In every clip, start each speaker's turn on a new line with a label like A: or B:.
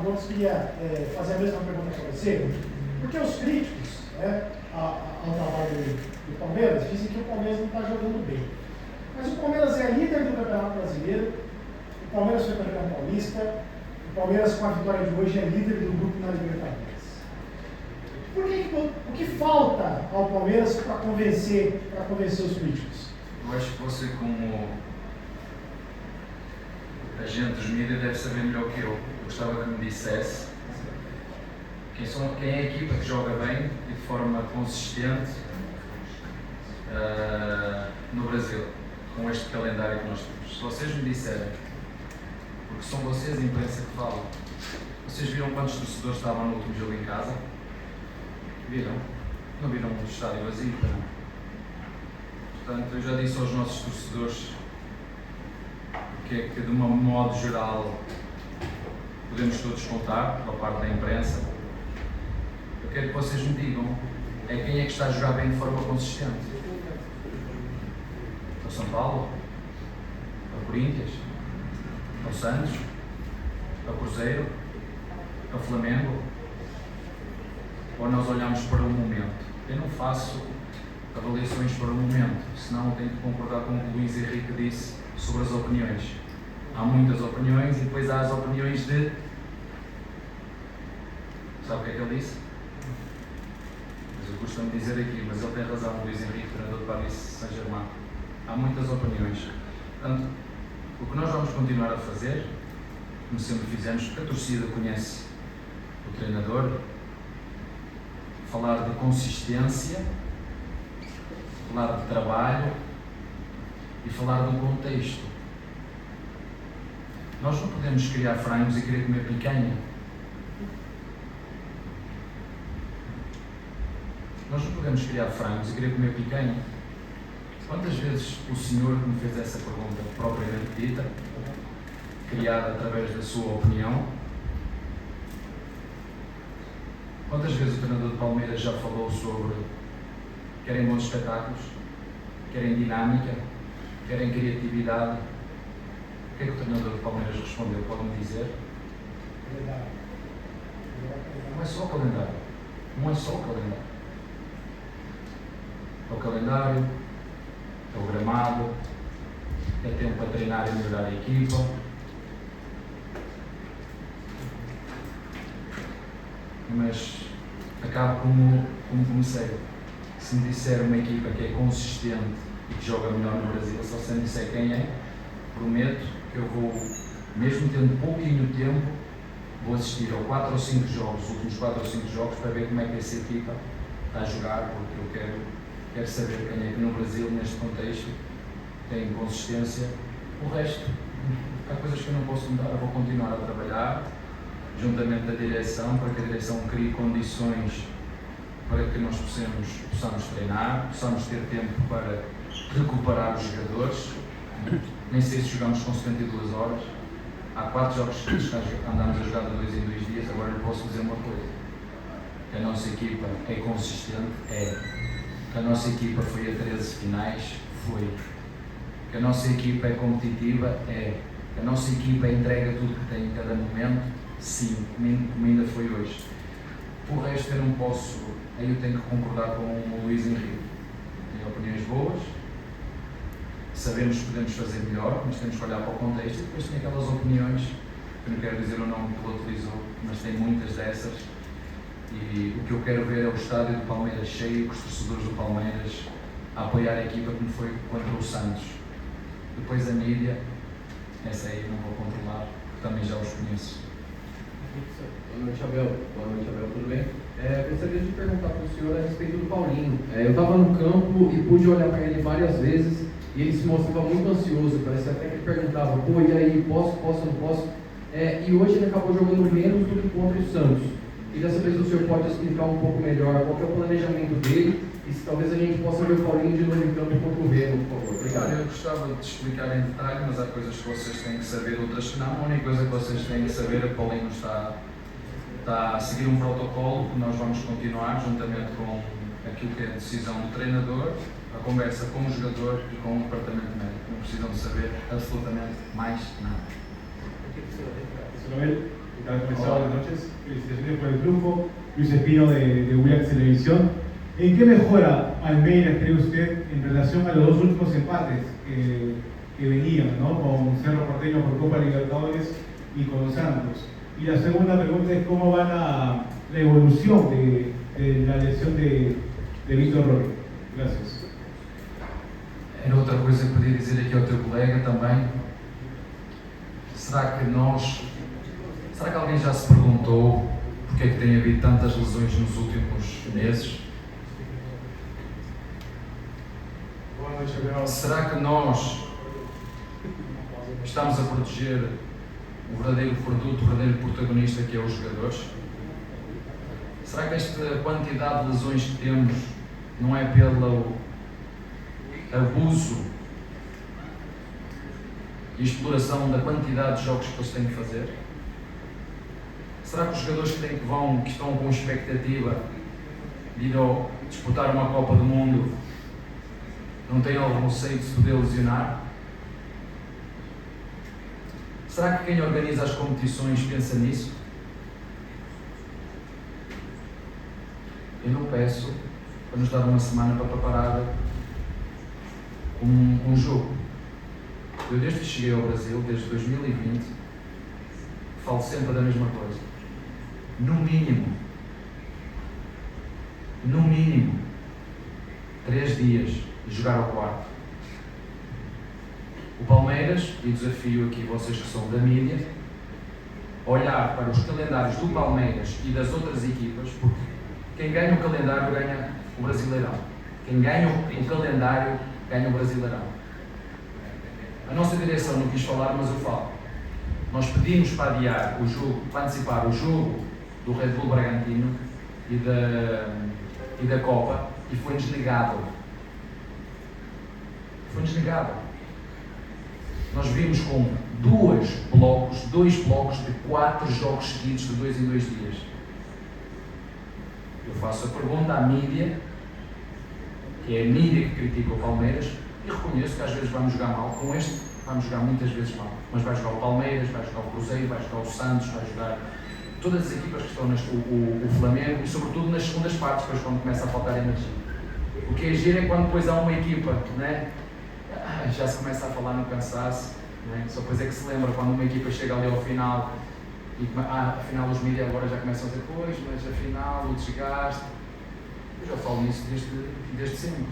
A: Gomes queria fazer a mesma pergunta para você, porque os críticos ao trabalho do Palmeiras dizem que o Palmeiras não está jogando bem. Mas o Palmeiras é líder do Campeonato Brasileiro, o Palmeiras foi campeão paulista, o Palmeiras com a vitória de hoje é líder do grupo na Libertadores. O que falta ao Palmeiras para convencer os críticos?
B: Eu acho que você, como agente dos mídias, deve saber melhor que eu. Gostava que me dissesse quem é a equipa que joga bem e de forma consistente no Brasil, com este calendário que nós temos. Se vocês me disserem, porque são vocês a imprensa que falam, vocês viram quantos torcedores estavam no último jogo em casa? Viram? Não viram o estádio vazio? Não. Portanto, eu já disse aos nossos torcedores que é que, de um modo geral, podemos todos contar, pela parte da imprensa. Eu quero que vocês me digam quem é que está a jogar bem de forma consistente. É o São Paulo? É o Corinthians? É o Santos? É o Cruzeiro? É o Flamengo? Ou nós olhamos para o momento? Eu não faço avaliações para o momento, senão eu tenho que concordar com o que o Luís Henrique disse sobre as opiniões. Há muitas opiniões e depois há as opiniões de... Sabe o que é que ele disse? Mas eu costumo dizer aqui, mas ele tem razão, o Luís Henrique, treinador de Paris Saint-Germain. Há muitas opiniões. Portanto, o que nós vamos continuar a fazer, como sempre fizemos, porque a torcida conhece o treinador, falar de consistência, falar de trabalho e falar do contexto. Nós não podemos criar frangos e querer comer picanha. Nós não podemos criar frangos e querer comer picanha. Quantas vezes o senhor que me fez essa pergunta propriamente dita, criada através da sua opinião, quantas vezes o treinador de Palmeiras já falou sobre querem bons espetáculos, querem dinâmica, querem criatividade? O que é que o treinador de Palmeiras respondeu? Pode-me dizer? Não é só o calendário. Não é só o calendário. É o calendário, é o gramado, é tempo para treinar e melhorar a equipa. Mas acabo como comecei. Se me disser uma equipa que é consistente e que joga melhor no Brasil, só se me disser quem é, prometo que eu vou, mesmo tendo pouquinho tempo, vou assistir a 4 ou 5 jogos, os últimos 4 ou 5 jogos, para ver como é que essa equipa está a jogar, porque eu quero saber quem é que no Brasil, neste contexto, tem consistência. O resto, há coisas que eu não posso mudar, eu vou continuar a trabalhar juntamente da direção, para que a direção crie condições para que nós possamos treinar, possamos ter tempo para recuperar os jogadores. Nem sei se jogamos com 72 horas. Há 4 jogos que andamos a jogar de 2 em 2 dias. Agora lhe posso dizer uma coisa: que a nossa equipa é consistente, que a nossa equipa foi a 13 finais, que a nossa equipa é competitiva, que a nossa equipa entrega tudo que tem em cada momento, sim, como ainda foi hoje. O resto eu não posso, aí eu tenho que concordar com o Luís Henrique. Tem opiniões boas, sabemos que podemos fazer melhor, mas temos que olhar para o contexto, e depois tem aquelas opiniões, que eu não quero dizer o nome que ele utilizou, mas tem muitas dessas, e o que eu quero ver é o estádio do Palmeiras cheio, com os torcedores do Palmeiras a apoiar a equipa como foi contra o Santos. Depois a mídia, essa aí não vou controlar, porque também já os conheço.
C: Boa noite, Abel. Tudo bem? Gostaria de perguntar para o senhor a respeito do Paulinho. Eu estava no campo e pude olhar para ele várias vezes e ele se mostrava muito ansioso, parece até que ele perguntava, pô, e aí, posso, não posso? E hoje ele acabou jogando menos do que contra o Santos. E dessa vez o senhor pode explicar um pouco melhor qual que é o planejamento dele e se talvez a gente possa ver o Paulinho de novo em campo contra o Remo, por favor. Obrigado.
B: Eu gostava de explicar em detalhe, mas há coisas que vocês têm que saber, outras que não. A única coisa que vocês têm que saber é que o Paulinho está a seguir um protocolo que nós vamos continuar, juntamente com aquilo que é a decisão do treinador, a conversa com o jogador e com o departamento médico. Não precisam de saber absolutamente mais nada.
D: ¿Qué tal? ¿Cómo está? Buenas noches. Felicitaciones por el triunfo. Luis Espino de Willax Televisión. ¿En qué mejora Palmeiras, cree usted, en relación a los dos últimos empates que venían, ¿no? Con Cerro Porteño por Copa Libertadores y con Santos? Y la segunda pregunta es cómo va la evolución de la lesión de Víctor Roque. Gracias.
B: Era outra coisa que podia dizer aqui ao teu colega também. Será que alguém já se perguntou porque é que tem havido tantas lesões nos últimos meses? Será que nós estamos a proteger o verdadeiro produto, o verdadeiro protagonista que é os jogadores? Será que esta quantidade de lesões que temos não é pelo abuso e exploração da quantidade de jogos que eles têm que fazer? Será que os jogadores que estão com expectativa de ir disputar uma Copa do Mundo não têm algum receio de se poder lesionar? Será que quem organiza as competições pensa nisso? Eu não peço para nos dar uma semana para preparar um jogo. Eu desde que cheguei ao Brasil, desde 2020, falo sempre da mesma coisa. No mínimo, 3 dias de jogar ao quarto. O Palmeiras, e desafio aqui vocês que são da mídia, olhar para os calendários do Palmeiras e das outras equipas, porque quem ganha o calendário ganha o Brasileirão. Quem ganha o calendário ganha o Brasileirão. A nossa direção não quis falar, mas eu falo. Nós pedimos para adiar o jogo, para antecipar o jogo do Red Bull Bragantino e da Copa, e foi-nos negado. Foi-nos negado. Nós vimos com dois blocos de 4 jogos seguidos de 2 em 2 dias. Eu faço a pergunta à mídia, que é a mídia que critica o Palmeiras, e reconheço que às vezes vamos jogar mal. Com este, vamos jogar muitas vezes mal. Mas vai jogar o Palmeiras, vai jogar o Cruzeiro, vai jogar o Santos, vai jogar todas as equipas que estão o Flamengo, e sobretudo nas segundas partes, depois quando começa a faltar energia. O que é giro é quando depois há uma equipa, né? Já se começa a falar no cansaço, né? Só depois é que se lembra quando uma equipa chega ali ao final e afinal os mídias agora já começam a dizer, pois, mas afinal o desgaste. Eu já falo nisso desde sempre.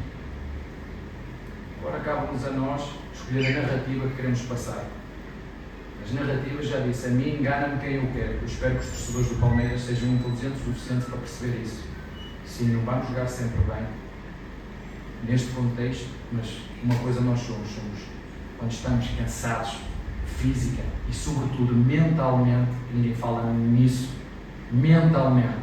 B: Agora cabe-nos a nós escolher a narrativa que queremos passar. As narrativas, já disse, a mim engana-me quem eu quero. Eu espero que os torcedores do Palmeiras sejam inteligentes o suficiente para perceber isso. Sim, não vamos jogar sempre bem neste contexto, mas uma coisa nós somos quando estamos cansados, física e sobretudo mentalmente, ninguém fala nisso, mentalmente,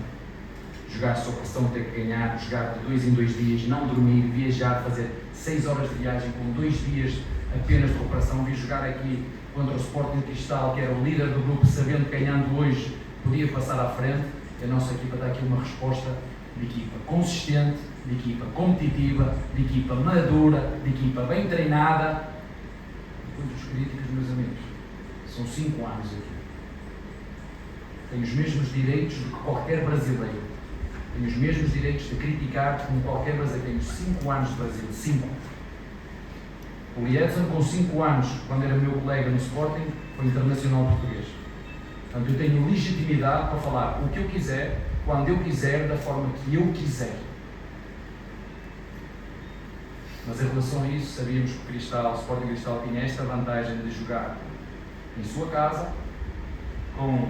B: jogar sob pressão, ter que ganhar, jogar de 2 em 2 dias, não dormir, viajar, fazer 6 horas de viagem com 2 dias apenas de recuperação, vir jogar aqui contra o Sporting Cristal, que era o líder do grupo, sabendo que ganhando hoje podia passar à frente. A nossa equipa dá aqui uma resposta de equipa consistente, de equipa competitiva, de equipa madura, de equipa bem treinada. Quantos críticos, meus amigos? São 5 anos aqui. Tenho os mesmos direitos do que qualquer brasileiro. Tenho os mesmos direitos de criticar como qualquer brasileiro. Tenho 5 anos de Brasil. 5. O Edson, com 5 anos, quando era meu colega no Sporting, foi internacional português. Portanto, eu tenho legitimidade para falar o que eu quiser, quando eu quiser, da forma que eu quiser. Mas em relação a isso, sabíamos que o Sporting Cristal tinha esta vantagem de jogar em sua casa, com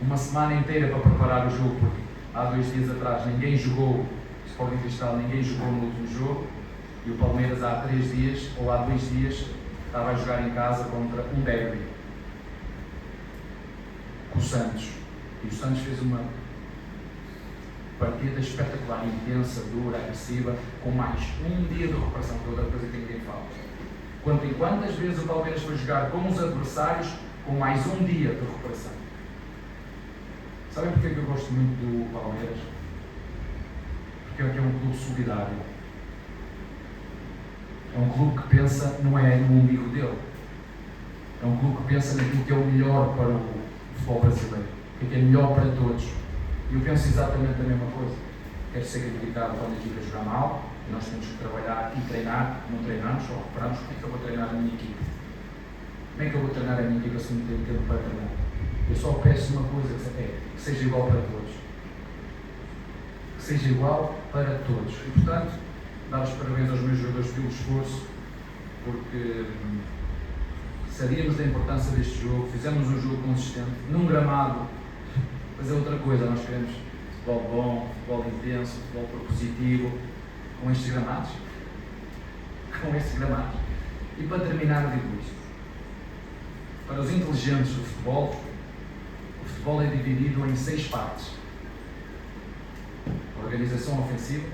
B: uma semana inteira para preparar o jogo, porque há 2 dias atrás ninguém jogou, o Sporting Cristal ninguém jogou no último jogo, e o Palmeiras há 3 dias, ou há 2 dias, estava a jogar em casa contra um derby, com o Santos. E o Santos fez uma partida espetacular, intensa, dura, agressiva, com mais um dia de recuperação, que é outra coisa que ninguém fala. Quantas vezes o Palmeiras foi jogar com os adversários com mais um dia de recuperação? Sabem porque é que eu gosto muito do Palmeiras? Porque é um clube solidário. É um clube que pensa, não é no umbigo dele. É um clube que pensa naquilo que é o melhor para o futebol brasileiro. O que é melhor para todos. E eu penso exatamente a mesma coisa. Quero ser criticado quando a equipa jogar mal, e nós temos que trabalhar e treinar, não treinamos, só reparamos como é que eu vou treinar a minha equipa. Como é que eu vou treinar a minha equipa se não tenho tempo para treinar? Eu só peço uma coisa, que seja igual para todos. Que seja igual para todos. E, portanto, dar os parabéns aos meus jogadores pelo esforço, porque sabíamos da importância deste jogo, fizemos um jogo consistente, num gramado, mas é outra coisa, nós queremos futebol bom, futebol intenso, futebol propositivo, com estes gramados. E para terminar, eu digo isto. Para os inteligentes do futebol, o futebol é dividido em 6 partes: organização ofensiva,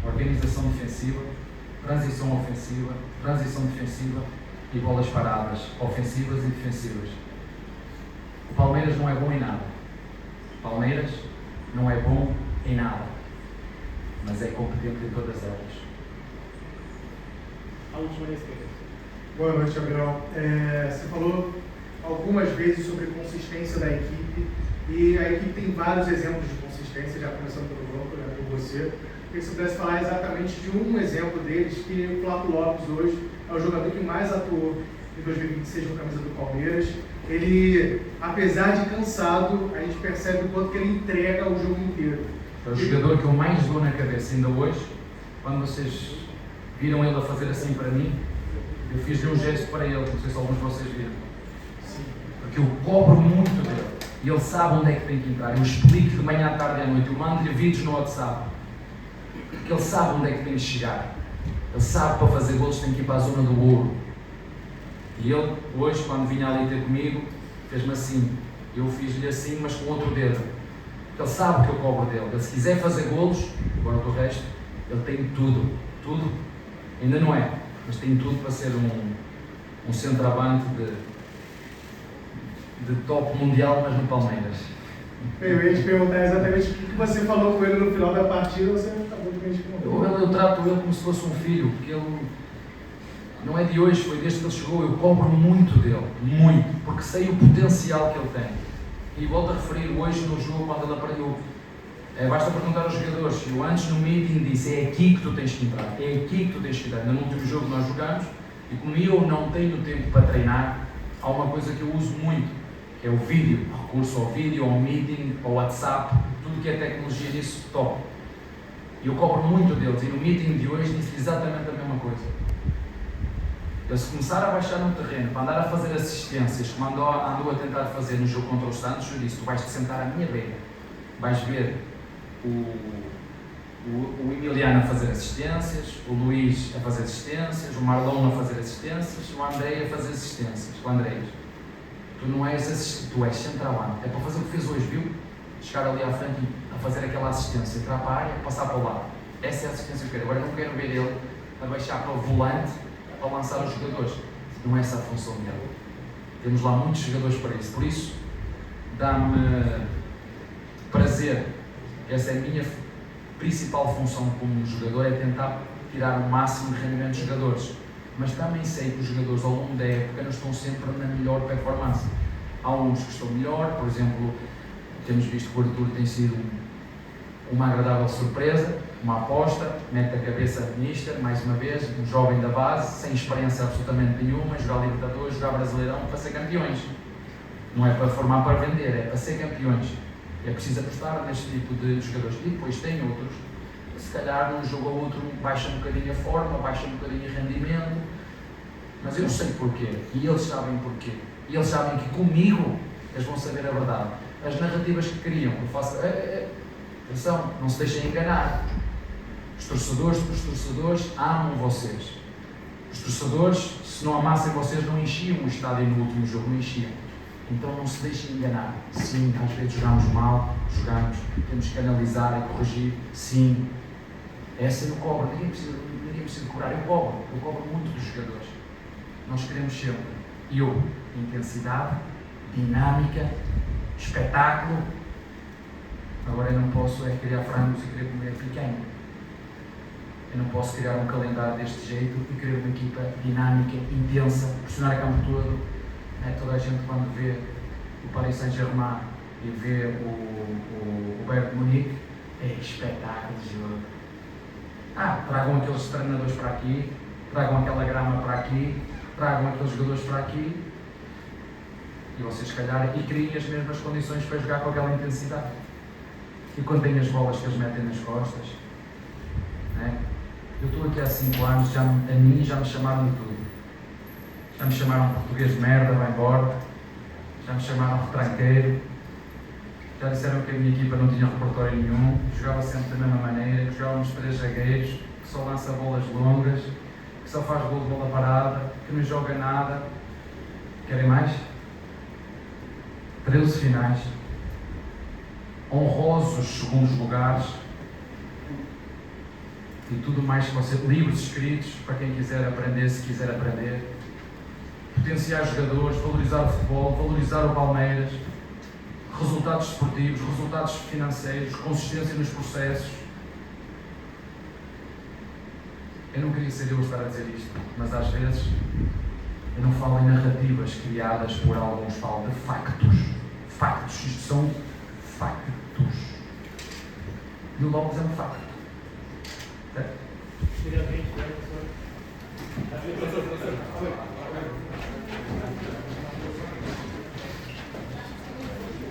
B: organização defensiva, transição ofensiva, transição defensiva e bolas paradas, ofensivas e defensivas. O Palmeiras não é bom em nada. O Palmeiras não é bom em nada, mas é competente em todas elas.
C: A última vez que
A: Boa noite, Gabriel. Você falou algumas vezes sobre consistência da equipe, e a equipe tem vários exemplos de consistência, já começando pelo banco, né, por você. Queria que você pudesse falar exatamente de um exemplo deles, que o Flávio Lopes hoje é o jogador que mais atuou em 2026 com a camisa do Palmeiras. Ele, apesar de cansado, a gente percebe o quanto que ele entrega o jogo inteiro.
B: É o jogador que eu mais dou na cabeça ainda hoje. Quando vocês viram ele a fazer assim para mim, eu fiz-lhe um gesto para ele, não sei se alguns de vocês viram. Porque eu cobro muito dele. E ele sabe onde é que tem que entrar. Eu explico de manhã, à tarde e à noite. Eu mando-lhe vídeos no WhatsApp. Porque ele sabe onde é que tem que chegar. Ele sabe que para fazer golos tem que ir para a zona do ouro. E ele, hoje, quando vinha ali ter comigo, fez-me assim. Eu fiz-lhe assim, mas com outro dedo. Porque ele sabe que eu cobro dele. Ele, se quiser fazer golos, agora do resto, ele tem tudo. Tudo. Ainda não é, mas tem tudo para ser um centroavante de top mundial, mas no Palmeiras.
A: Eu ia te perguntar exatamente o que você falou com ele no final da partida, você acabou de me responder.
B: Eu trato ele como se fosse um filho, porque ele não é de hoje, foi desde que ele chegou. Eu cobro muito dele, muito, porque sei o potencial que ele tem. E volto a referir hoje no jogo, quando ele apareceu. Basta perguntar aos jogadores. Eu antes no meeting disse: é aqui que tu tens que entrar, é aqui que tu tens que entrar. No último jogo nós jogamos, e como eu não tenho tempo para treinar, há uma coisa que eu uso muito, que é o vídeo, recurso ao vídeo, ao meeting, ao WhatsApp, tudo que é tecnologia nisso, top. E eu cobro muito deles, e no meeting de hoje disse exatamente a mesma coisa. Ele, se começar a baixar no terreno, para andar a fazer assistências, como andou a tentar fazer no jogo contra o Santos, eu disse: tu vais-te sentar à minha beira, vais ver o Emiliano a fazer assistências, o Luís a fazer assistências, o Marlon a fazer assistências, o André a fazer assistências. O André, tu não és assistente, tu és centroavante. É para fazer o que fez hoje, viu? Chegar ali à frente e a fazer aquela assistência, entrar para a área, passar para o lado. Essa é a assistência que eu quero. Agora não quero ver ele a baixar para o volante para lançar os jogadores. Não é essa a função dele. Temos lá muitos jogadores para isso. Por isso, dá-me prazer. Essa é a minha principal função como jogador, é tentar tirar o máximo de rendimento dos jogadores. Mas também sei que os jogadores ao longo da época não estão sempre na melhor performance. Há uns que estão melhor, por exemplo, temos visto que o Arthur tem sido uma agradável surpresa, uma aposta, mete a cabeça mister, mais uma vez, um jovem da base, sem experiência absolutamente nenhuma, jogar Libertadores, jogar Brasileirão para ser campeões. Não é para formar para vender, é para ser campeões. É preciso apostar neste tipo de jogadores. E depois tem outros, se calhar num jogo ou outro baixa um bocadinho a forma, baixa um bocadinho o rendimento, mas eu sei porquê, e eles sabem porquê. E eles sabem que comigo eles vão saber a verdade. As narrativas que criam, eu faço, atenção, não se deixem enganar. Os torcedores amam vocês. Os torcedores, se não amassem vocês, não enchiam o estádio no último jogo, não enchiam. Então não se deixem enganar. Sim, às vezes jogamos mal, temos que analisar e corrigir. Sim, essa eu cobro, ninguém precisa cobrar, eu cobro muito dos jogadores. Nós queremos sempre intensidade, dinâmica, espetáculo. Agora eu não posso criar frangos e querer comer picanha. Eu não posso criar um calendário deste jeito e querer uma equipa dinâmica, intensa, pressionar a campo todo. Toda a gente quando vê o Paris Saint-Germain e vê o Bayern de Munique, é espetáculo de jogo. Tragam aqueles treinadores para aqui, tragam aquela grama para aqui, tragam aqueles jogadores para aqui, e vocês, se calhar, e criem as mesmas condições para jogar com aquela intensidade. E quando têm as bolas que eles metem nas costas, né? Eu estou aqui há 5 anos, a mim já me chamaram de tudo. Já me chamaram de português de merda, vai embora. Já me chamaram de retranqueiro. Já disseram que a minha equipa não tinha repertório nenhum, jogava sempre da mesma maneira, que jogávamos 3 zagueiros, que só lança bolas longas, que só faz gol de bola parada, que não joga nada. Querem mais? 13 finais, honrosos segundos lugares e tudo mais que você, livros escritos para quem quiser aprender, se quiser aprender, potenciar jogadores, valorizar o futebol, valorizar o Palmeiras, resultados esportivos, resultados financeiros, consistência nos processos. Eu não queria ser eu a estar a dizer isto, mas às vezes eu não falo em narrativas criadas por alguns, falo de factos. Factos, isto são factos. E o Lopes é um facto. Certo?